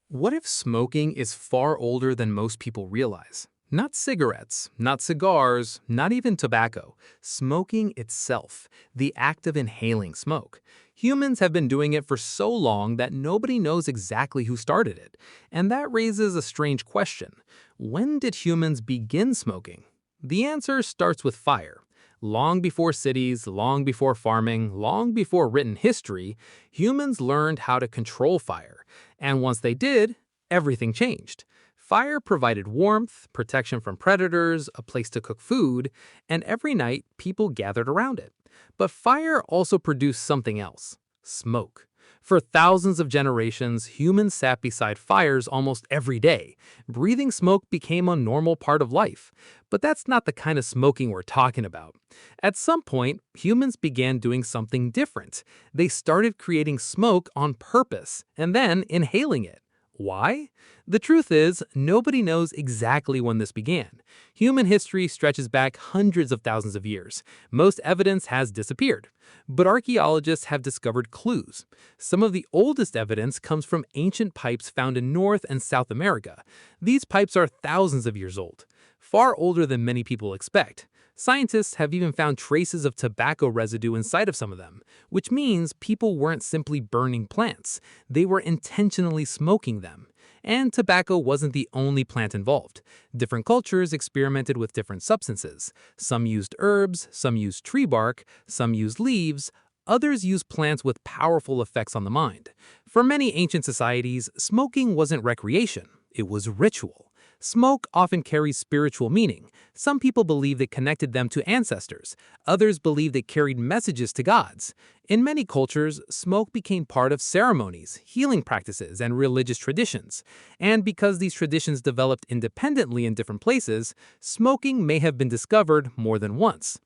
What if smoking is far older than most people realize? Not cigarettes, not cigars, not even tobacco. Smoking itself, the act of inhaling smoke. Humans have been doing it for so long that nobody knows exactly who started it. And that raises a strange question. When did humans begin smoking? The answer starts with fire. Long before cities, long before farming, long before written history, humans learned how to control fire. And once they did, everything changed. Fire provided warmth, protection from predators, a place to cook food, and every night people gathered around it. But fire also produced something else: smoke. For thousands of generations, humans sat beside fires almost every day. Breathing smoke became a normal part of life. But that's not the kind of smoking we're talking about. At some point, humans began doing something different. They started creating smoke on purpose and then inhaling it. Why? The truth is, nobody knows exactly when this began. Human history stretches back hundreds of thousands of years. Most evidence has disappeared. But archaeologists have discovered clues. Some of the oldest evidence comes from ancient pipes found in North and South America. These pipes are thousands of years old, far older than many people expect. Scientists have even found traces of tobacco residue inside of some of them, which means people weren't simply burning plants, they were intentionally smoking them. And tobacco wasn't the only plant involved. Different cultures experimented with different substances. Some used herbs, some used tree bark, some used leaves. Others used plants with powerful effects on the mind. For many ancient societies, smoking wasn't recreation, it was ritual. Smoke often carries spiritual meaning. Some people believed it connected them to ancestors. Others believed it carried messages to gods. In many cultures, smoke became part of ceremonies, healing practices, and religious traditions. And because these traditions developed independently in different places, smoking may have been discovered more than once.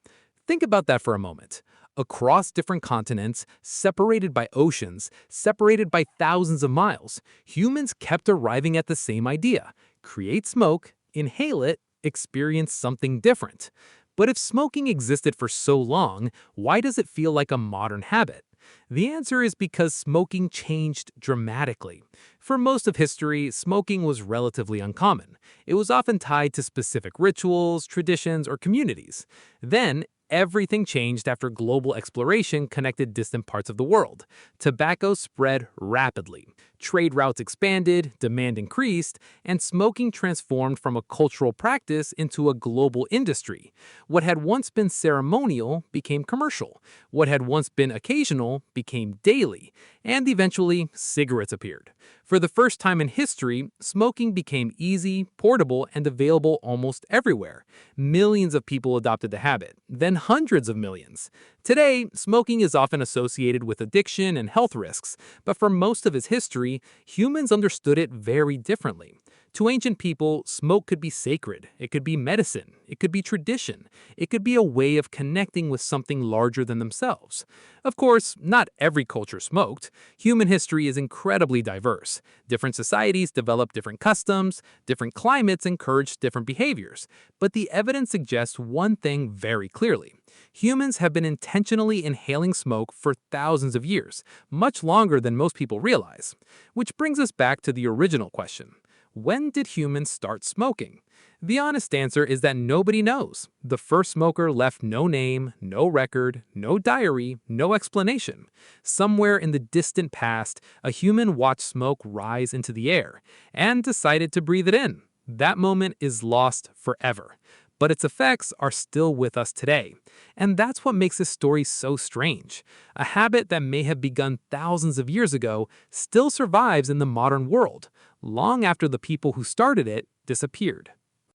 Think about that for a moment. Across different continents, separated by oceans, separated by thousands of miles, humans kept arriving at the same idea: create smoke, inhale it, experience something different. But if smoking existed for so long, why does it feel like a modern habit? The answer is because smoking changed dramatically. For most of history, smoking was relatively uncommon. It was often tied to specific rituals, traditions, or communities. Then, everything changed after global exploration connected distant parts of the world. Tobacco spread rapidly. Trade routes expanded, demand increased, and smoking transformed from a cultural practice into a global industry. What had once been ceremonial became commercial. What had once been occasional became daily. And eventually, cigarettes appeared. For the first time in history, smoking became easy, portable, and available almost everywhere. Millions of people adopted the habit, then hundreds of millions. Today, smoking is often associated with addiction and health risks, but for most of its history, humans understood it very differently. To ancient people, smoke could be sacred, it could be medicine, it could be tradition, it could be a way of connecting with something larger than themselves. Of course, not every culture smoked. Human history is incredibly diverse. Different societies developed different customs, different climates encouraged different behaviors. But the evidence suggests one thing very clearly. Humans have been intentionally inhaling smoke for thousands of years, much longer than most people realize. Which brings us back to the original question. When did humans start smoking? The honest answer is that nobody knows. The first smoker left no name, no record, no diary, no explanation. Somewhere in the distant past, a human watched smoke rise into the air and decided to breathe it in. That moment is lost forever. But its effects are still with us today. And that's what makes this story so strange. A habit that may have begun thousands of years ago still survives in the modern world, long after the people who started it disappeared.